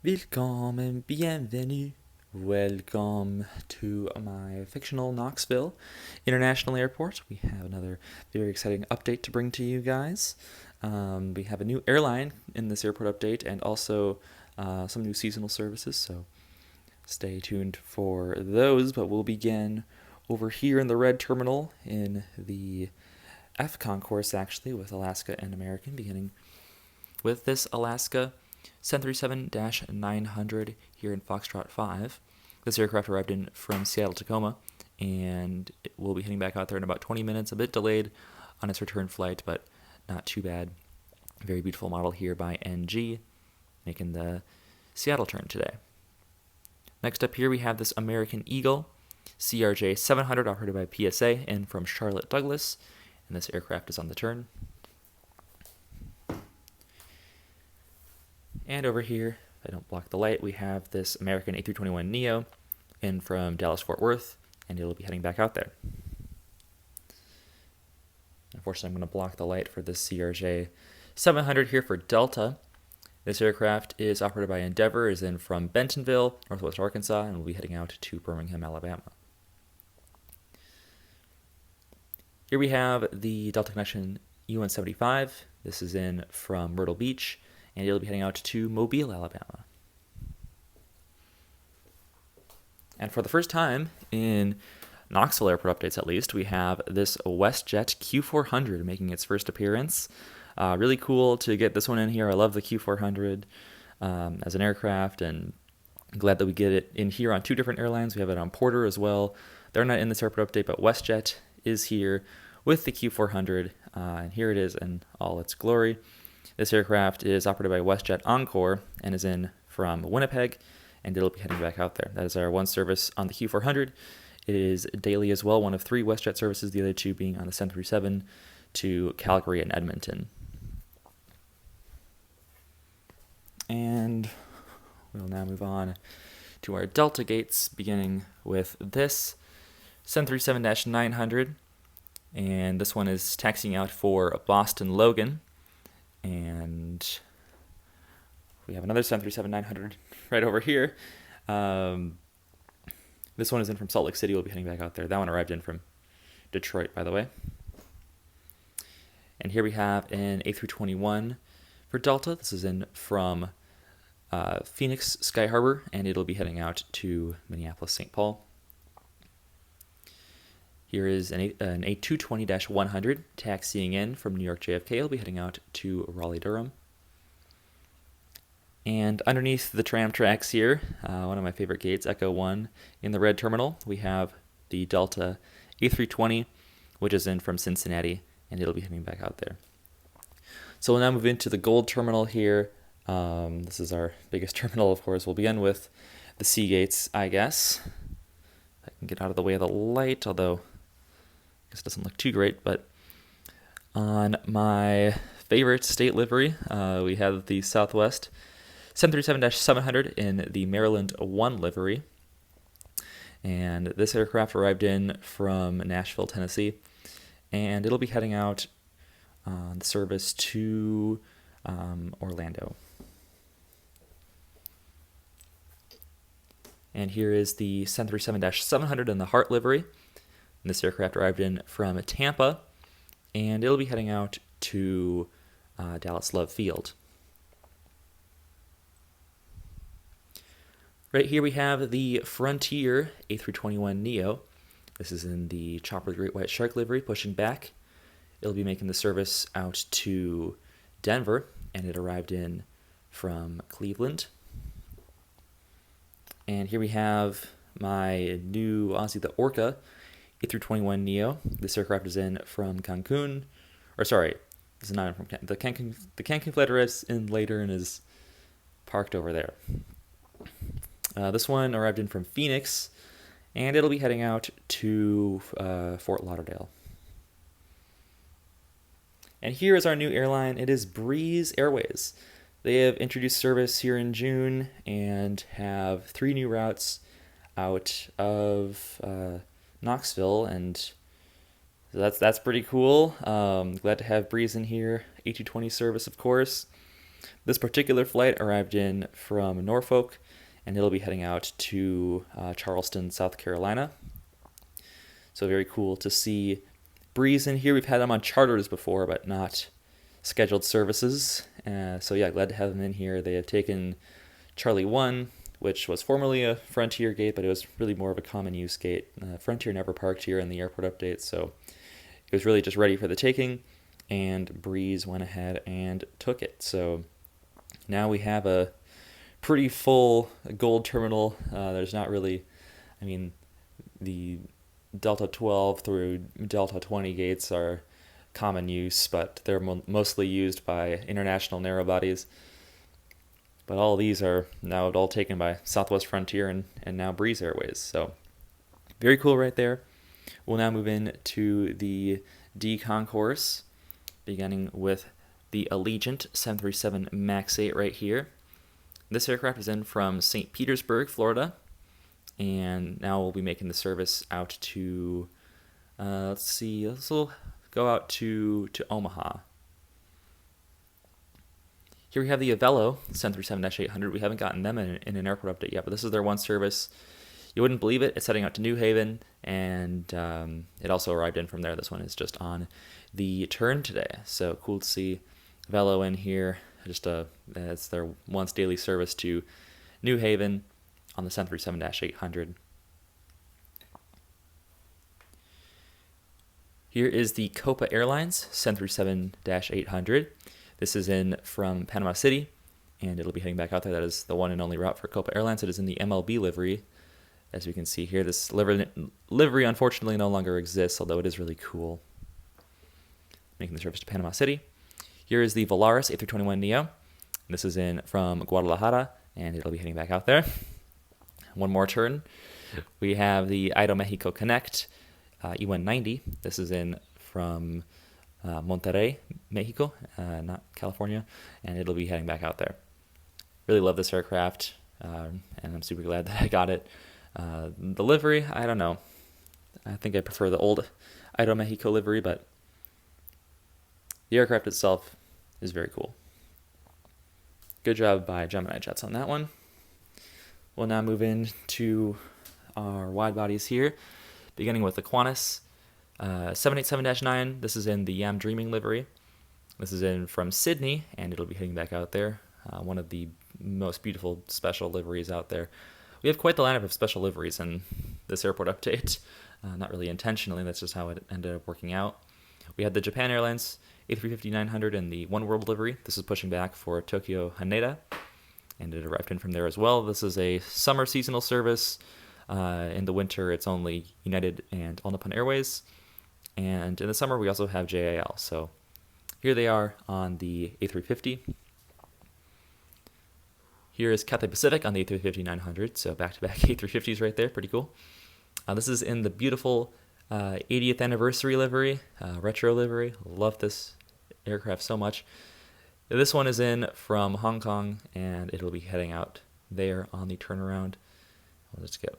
Willkommen, bienvenue. Welcome to my fictional Knoxville International Airport. We have another very exciting update to bring to you guys. We have a new airline in this airport update and also some new seasonal services, so stay tuned for those. But we'll begin over here in the red terminal in the F concourse, actually, with Alaska and American, beginning with this Alaska 737-900 here in Foxtrot 5. This aircraft arrived in from Seattle-Tacoma, and it will be heading back out there in about 20 minutes. A bit delayed on its return flight, but not too bad. Very beautiful model here by NG, making the Seattle turn today. Next up here we have this American Eagle CRJ 700 operated by PSA and from Charlotte Douglas, and this aircraft is on the turn. And over here, if I don't block the light, we have this American A321neo in from Dallas-Fort Worth, and it'll be heading back out there. Unfortunately, I'm going to block the light for this CRJ 700 here for Delta. This aircraft is operated by Endeavor, is in from Bentonville, Northwest Arkansas, and will be heading out to Birmingham, Alabama. Here we have the Delta Connection UN-75. This is in from Myrtle Beach, and it'll be heading out to Mobile, Alabama. And for the first time in Knoxville airport updates, at least, we have this WestJet Q400 making its first appearance. Really cool to get this one in here. I love the Q400 as an aircraft, and I'm glad that we get it in here on two different airlines. We have it on Porter as well. They're not in this airport update, but WestJet is here with the Q400, and here it is in all its glory. This aircraft is operated by WestJet Encore and is in from Winnipeg, and it'll be heading back out there. That is our one service on the Q400. It is daily as well, one of three WestJet services, the other two being on the 737 to Calgary and Edmonton. And we'll now move on to our Delta gates, beginning with this 737-900, and this one is taxiing out for Boston Logan. And we have another 737-900 right over here. This one is in from Salt Lake City. We'll be heading back out there. That one arrived in from Detroit, by the way. And here we have an A321 for Delta. This is in from Phoenix Sky Harbor, and it'll be heading out to Minneapolis, St. Paul. Here is an A220-100 taxiing in from New York JFK. It'll be heading out to Raleigh-Durham. And underneath the tram tracks here, one of my favorite gates, Echo 1, in the red terminal, we have the Delta A320, which is in from Cincinnati, and it'll be heading back out there. So we'll now move into the gold terminal here. This is our biggest terminal, of course. We'll begin with the C gates, I guess. I can get out of the way of the light, although I guess it doesn't look too great. But on my favorite state livery, we have the Southwest 737-700 in the Maryland 1 livery. And this aircraft arrived in from Nashville, Tennessee, and it'll be heading out on the service to Orlando. And here is the 737-700 in the Hart livery. And this aircraft arrived in from Tampa, and it'll be heading out to Dallas Love Field. Right here we have the Frontier A321neo. This is in the Chopper Great White Shark livery, pushing back. It'll be making the service out to Denver, and it arrived in from Cleveland. And here we have my new Aussie, the Orca A321neo. This aircraft is in from Cancun. Or sorry, this is not in from the Cancun flight arrives in later and is parked over there. This one arrived in from Phoenix, and it'll be heading out to Fort Lauderdale. And here is our new airline. It is Breeze Airways. They have introduced service here in June and have 3 new routes out of Knoxville, and so that's pretty cool. Glad to have Breeze in here. A220 service, of course. This particular flight arrived in from Norfolk, and it'll be heading out to Charleston, South Carolina. So very cool to see Breeze in here. We've had them on charters before, but not scheduled services. So yeah, glad to have them in here. They have taken Charlie 1, which was formerly a Frontier gate, but it was really more of a common use gate. Frontier never parked here in the airport update, so it was really just ready for the taking, and Breeze went ahead and took it. So now we have a pretty full gold terminal. There's not really, I mean, the Delta 12 through Delta 20 gates are common use, but they're mostly used by international narrow bodies. But all these are now all taken by Southwest Frontier and now Breeze Airways. So very cool right there. We'll now move in to the D concourse, beginning with the Allegiant 737 MAX 8 right here. This aircraft is in from St. Petersburg, Florida, and now we'll be making the service out to, let's go out to Omaha. Here we have the Avelo 737-800. We haven't gotten them in an airport update yet, but this is their one service. You wouldn't believe it. It's heading out to New Haven, and it also arrived in from there. This one is just on the turn today. So cool to see Avelo in here. It's their once daily service to New Haven on the 737-800. Here is the Copa Airlines 737-800. This is in from Panama City, and it'll be heading back out there. That is the one and only route for Copa Airlines. It is in the MLB livery. As we can see here, this livery unfortunately no longer exists, although it is really cool. Making the service to Panama City. Here is the Volaris A321neo. This is in from Guadalajara, and it'll be heading back out there. One more turn. We have the Aeromexico Connect E190. This is in from Monterrey, Mexico, not California, and it'll be heading back out there. Really love this aircraft, and I'm super glad that I got it. The livery, I don't know. I think I prefer the old Aeromexico livery, but the aircraft itself is very cool. Good job by Gemini Jets on that one. We'll now move into our wide bodies here, beginning with the Qantas 787-9. This is in the Yam Dreaming livery. This is in from Sydney, and it'll be heading back out there. One of the most beautiful special liveries out there. We have quite the lineup of special liveries in this airport update. Not really intentionally, that's just how it ended up working out. We had the Japan Airlines A350-900 in the One World livery. This is pushing back for Tokyo Haneda, and it arrived in from there as well. This is a summer seasonal service. In the winter, it's only United and All Nippon Airways. And in the summer, we also have JAL. So here they are on the A350. Here is Cathay Pacific on the A350-900. So back-to-back A350s right there. Pretty cool. This is in the beautiful 80th anniversary livery, retro livery. Love this aircraft so much. This one is in from Hong Kong, and it'll be heading out there on the turnaround. I'll just get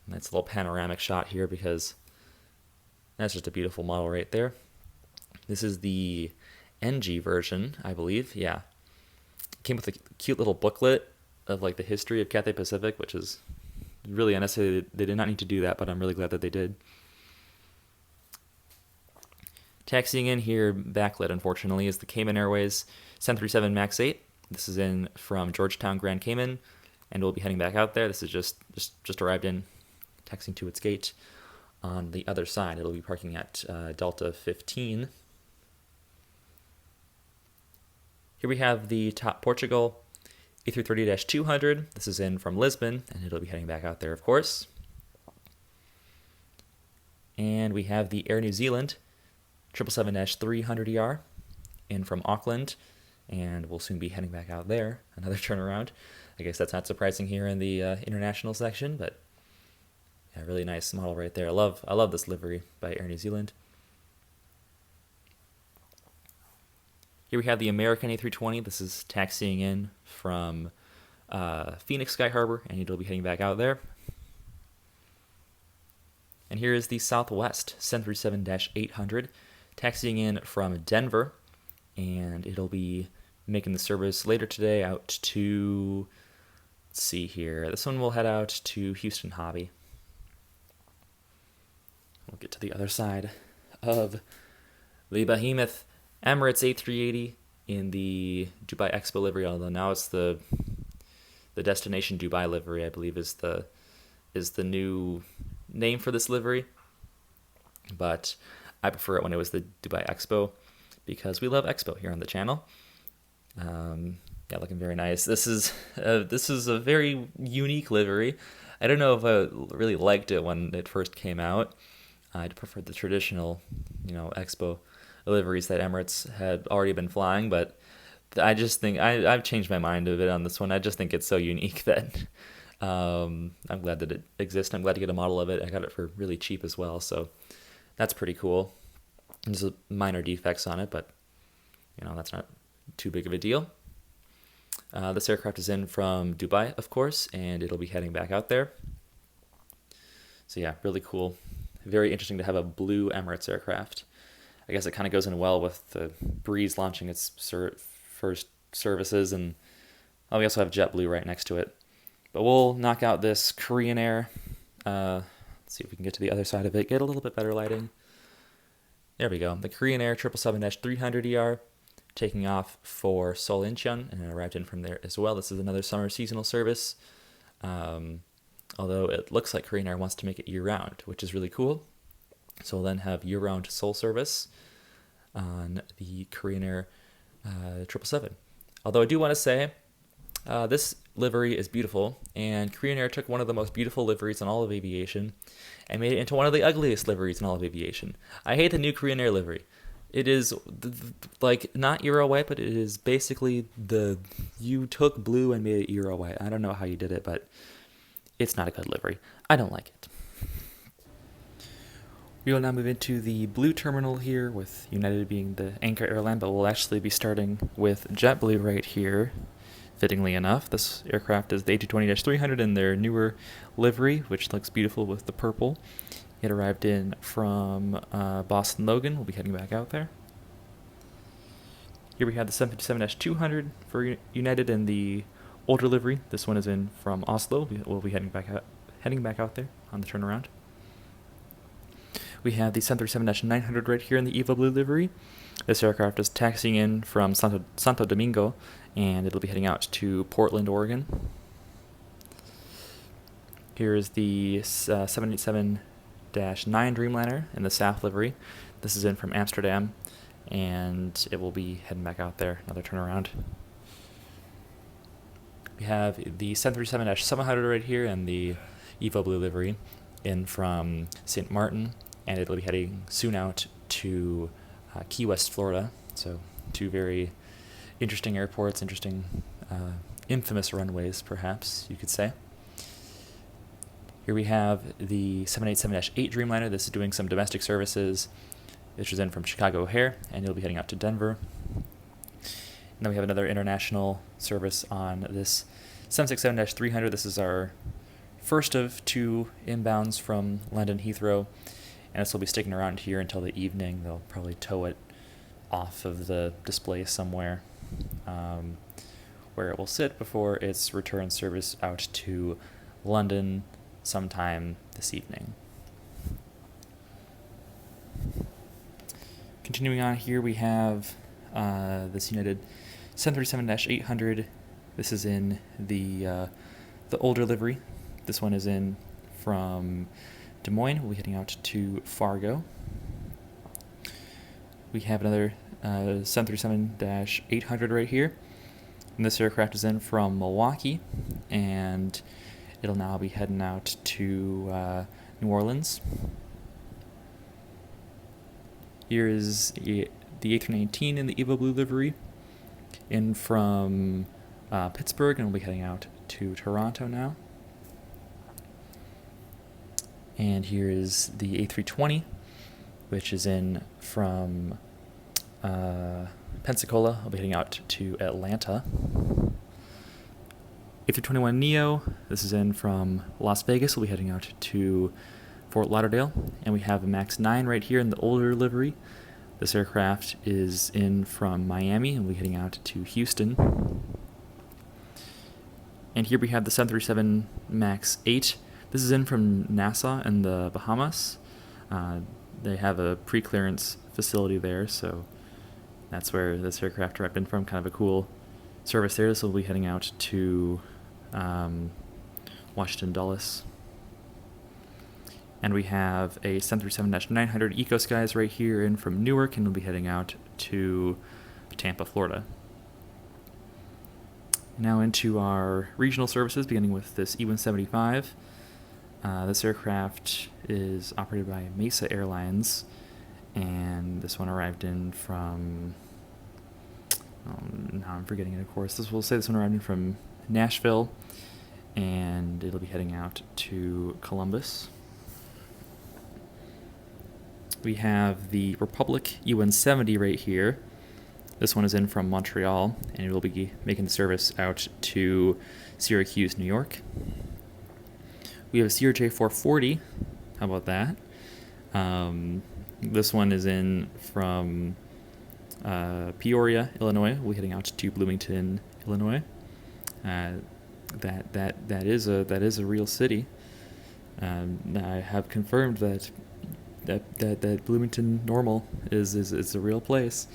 a nice little panoramic shot here because that's just a beautiful model right there. This is the NG version, I believe. Yeah. It came with a cute little booklet of like the history of Cathay Pacific, which is really unnecessary. They did not need to do that, but I'm really glad that they did. Taxiing in here, backlit unfortunately, is the Cayman Airways 737 MAX 8. This is in from Georgetown, Grand Cayman, and we'll be heading back out there. This is just arrived in, taxiing to its gate on the other side. It'll be parking at Delta 15. Here we have the Top Portugal A330-200. This is in from Lisbon, and it'll be heading back out there, of course. And we have the Air New Zealand 777-300ER in from Auckland, and we'll soon be heading back out there. Another turnaround. I guess that's not surprising here in the international section, but yeah, really nice model right there. I love this livery by Air New Zealand. Here we have the American A320. This is taxiing in from Phoenix Sky Harbor, and it'll be heading back out there. And here is the Southwest 737-800, taxiing in from Denver, and it'll be making the service later today out to, let's see here, this one will head out to Houston Hobby. We'll get to the other side of the behemoth Emirates A380 in the Dubai Expo livery, although now it's the Destination Dubai livery, I believe is the new name for this livery. But I prefer it when it was the Dubai Expo because we love Expo here on the channel. Yeah, looking very nice. This is a very unique livery. I don't know if I really liked it when it first came out. I preferred the traditional, Expo liveries that Emirates had already been flying, but I just think I've changed my mind a bit on this one. I just think it's so unique that I'm glad that it exists. I'm glad to get a model of it. I got it for really cheap as well, so that's pretty cool. There's minor defects on it, but that's not too big of a deal. This aircraft is in from Dubai, of course, and it'll be heading back out there. So yeah, really cool. Very interesting to have a blue Emirates aircraft. I guess it kind of goes in well with the Breeze launching its first services, and we also have JetBlue right next to it. But we'll knock out this Korean Air. Let's see if we can get to the other side of it, get a little bit better lighting. There we go. The Korean Air 777-300ER taking off for Seoul Incheon, and it arrived in from there as well. This is another summer seasonal service. Although it looks like Korean Air wants to make it year-round, which is really cool. So we'll then have year-round Seoul service on the Korean Air 777. Although I do want to say, this livery is beautiful, and Korean Air took one of the most beautiful liveries in all of aviation and made it into one of the ugliest liveries in all of aviation. I hate the new Korean Air livery. It is, not Euro white, but it is basically you took blue and made it Euro white. I don't know how you did it, but it's not a good livery. I don't like it. We will now move into the blue terminal here, with United being the anchor airline, but we'll actually be starting with JetBlue right here. Fittingly enough, this aircraft is the A220-300 in their newer livery, which looks beautiful with the purple. It arrived in from Boston Logan. We'll be heading back out there. Here we have the 757-200 for United in the older livery. This one is in from Oslo. We'll be heading back out there on the turnaround. We have the 737-900 right here in the Eva Blue livery. This aircraft is taxiing in from Santo Domingo, and it'll be heading out to Portland, Oregon. Here is the 787-9 Dreamliner in the SAF livery. This is in from Amsterdam, and it will be heading back out there, another turnaround. We have the 737-700 right here in the Evo Blue livery in from St. Martin, and it'll be heading soon out to Key West, Florida. So two very interesting airports, infamous runways, perhaps you could say. Here we have the 787-8 Dreamliner. This is doing some domestic services. This was in from Chicago O'Hare, and it'll be heading out to Denver. And then we have another international service on this 767-300. This is our first of two inbounds from London Heathrow, and this will be sticking around here until the evening. They'll probably tow it off of the display somewhere where it will sit before its return service out to London sometime this evening. Continuing on here, we have this United 737-800. This is in the older livery. This one is in from Des Moines. We'll be heading out to Fargo. We have another 737-800 right here. And this aircraft is in from Milwaukee, and it'll now be heading out to New Orleans. Here is the A319 in the Evo Blue livery in from Pittsburgh, and we'll be heading out to Toronto now. And here is the A320, which is in from Pensacola. I'll be heading out to Atlanta. A321neo, this is in from Las Vegas. We'll be heading out to Fort Lauderdale. And we have a MAX 9 right here in the older livery This aircraft is in from Miami and will be heading out to Houston. And here we have the 737 MAX 8. This is in from Nassau in the Bahamas. They have a pre-clearance facility there, so that's where this aircraft arrived in from. Kind of a cool service there. This will be heading out to Washington Dulles. And we have a 737-900 Eco Skies right here in from Newark, and we'll be heading out to Tampa, Florida. Now into our regional services, beginning with this E-175. This aircraft is operated by Mesa Airlines, and this one arrived in from... now I'm forgetting it, of course. We'll say this one arrived in from Nashville, and it'll be heading out to Columbus. We have the Republic E-170 right here. This one is in from Montreal, and it will be making the service out to Syracuse, New York. We have a CRJ-440. How about that? This one is in from Peoria, Illinois. We'll be heading out to Bloomington, Illinois. That is a real city. I have confirmed that Bloomington Normal is a real place.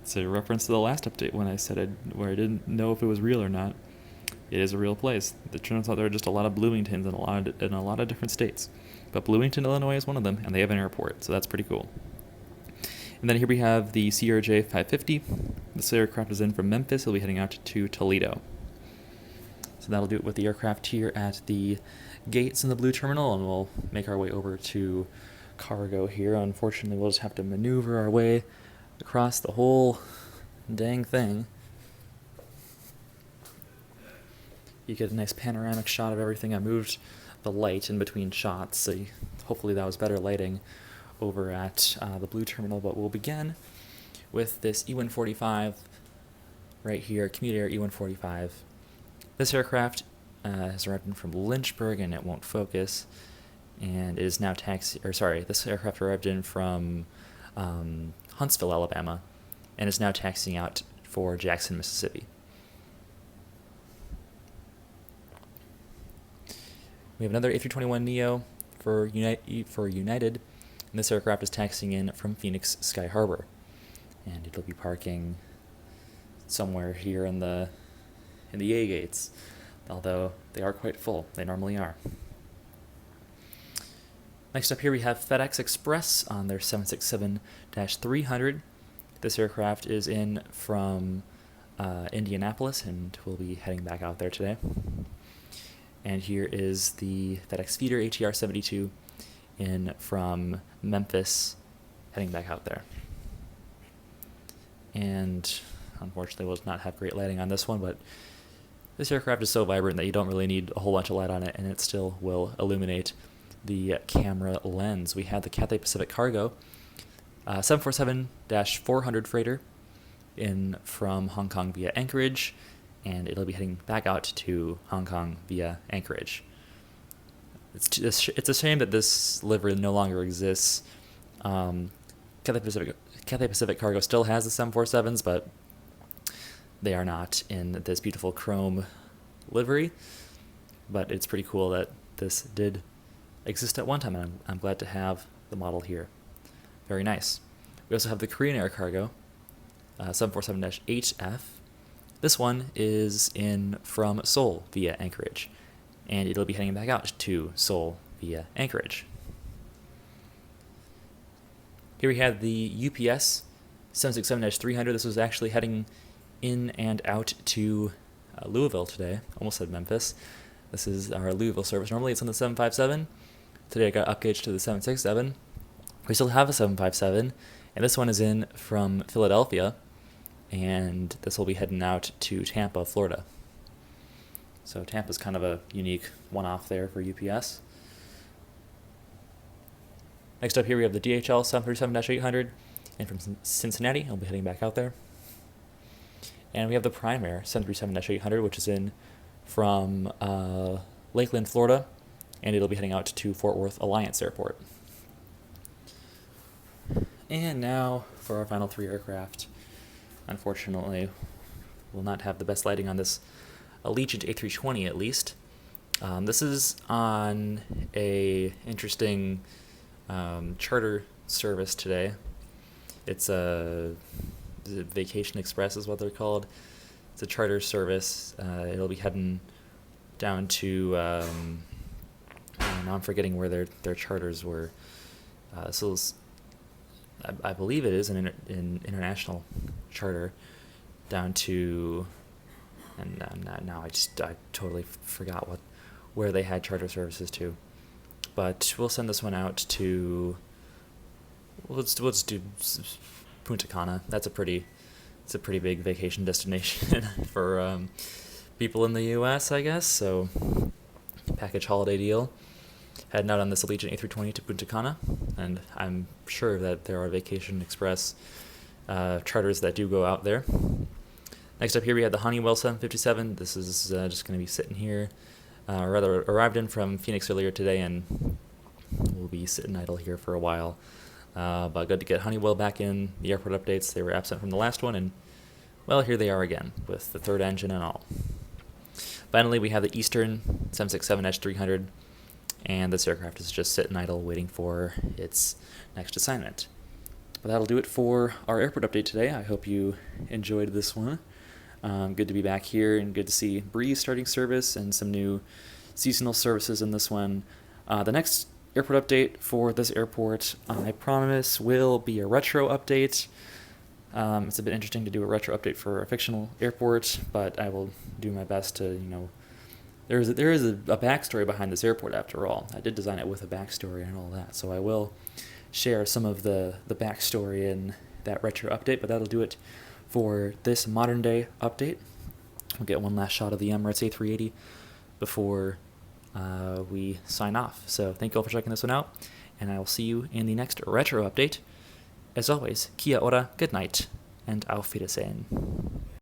It's a reference to the last update when I said where I didn't know if it was real or not. It is a real place. It turns out there are just a lot of Bloomingtons in a lot of different states, but Bloomington, Illinois is one of them, and they have an airport, so that's pretty cool. And then here we have the CRJ-550. This aircraft is in from Memphis. It'll be heading out to Toledo. So that'll do it with the aircraft here at the gates in the blue terminal, and we'll make our way over to cargo here. Unfortunately, we'll just have to maneuver our way across the whole dang thing. You get a nice panoramic shot of everything. I moved the light in between shots, so hopefully that was better lighting over at the blue terminal. But we'll begin with this E-145 right here, Commuter Air E-145. This aircraft has arrived in from Lynchburg, and it won't focus. And it is now this aircraft arrived in from Huntsville, Alabama, and is now taxiing out for Jackson, Mississippi. We have another A321neo for United, and this aircraft is taxiing in from Phoenix Sky Harbor, and it'll be parking somewhere here in the A gates, although they are quite full. They normally are. Next up here we have FedEx Express on their 767-300. This aircraft is in from Indianapolis, and we'll be heading back out there today. And here is the FedEx Feeder ATR 72 in from Memphis, heading back out there. And unfortunately, we'll not have great lighting on this one, but this aircraft is so vibrant that you don't really need a whole bunch of light on it, and it still will illuminate the camera lens. We have the Cathay Pacific Cargo 747-400 freighter in from Hong Kong via Anchorage, and it'll be heading back out to Hong Kong via Anchorage. It's a shame that this livery no longer exists. Cathay Pacific Cargo still has the 747s, but they are not in this beautiful chrome livery. But it's pretty cool that this did exist at one time, and I'm glad to have the model here. Very nice. We also have the Korean Air Cargo 747-8F. This one is in from Seoul via Anchorage, and it'll be heading back out to Seoul via Anchorage. Here we have the UPS 767-300. This was actually heading in and out to Louisville today. Almost said Memphis. This is our Louisville service. Normally it's on the 757. Today I got upgauged to the 767. We still have a 757, and this one is in from Philadelphia, and this will be heading out to Tampa, Florida. So Tampa's kind of a unique one-off there for UPS. Next up here we have the DHL 737-800, and from Cincinnati, I'll be heading back out there. And we have the Prime Air 737-800, which is in from Lakeland, Florida, and it'll be heading out to Fort Worth Alliance Airport. And now for our final three aircraft. Unfortunately, we'll not have the best lighting on this Allegiant A320 at least. This is on a interesting charter service today. It's a Vacation Express is what they're called. It's a charter service. It'll be heading down to now I'm forgetting where their charters were. I believe it is an international charter down to, and now I totally forgot where they had charter services to, but we'll send this one out to. Let's do Punta Cana. It's a pretty big vacation destination for people in the U.S., I guess. So package holiday deal. Heading out on this Allegiant A320 to Punta Cana, and I'm sure that there are Vacation Express charters that do go out there. Next up here we have the Honeywell 757. This is just going to be sitting here, arrived in from Phoenix earlier today, and we'll be sitting idle here for a while. But good to get Honeywell back in the airport updates. They were absent from the last one, and well, here they are again with the third engine and all. Finally, we have the Eastern 767-300. And this aircraft is just sitting idle waiting for its next assignment. But that'll do it for our airport update today. I hope you enjoyed this one. Good to be back here and good to see Breeze starting service and some new seasonal services in this one. The next airport update for this airport, I promise, will be a retro update. It's a bit interesting to do a retro update for a fictional airport, but I will do my best to, There is a backstory behind this airport, after all. I did design it with a backstory and all that, so I will share some of the backstory in that retro update, but that'll do it for this modern-day update. We'll get one last shot of the Emirates A380 before we sign off. So thank you all for checking this one out, and I will see you in the next retro update. As always, kia ora, good night, and auf Wiedersehen.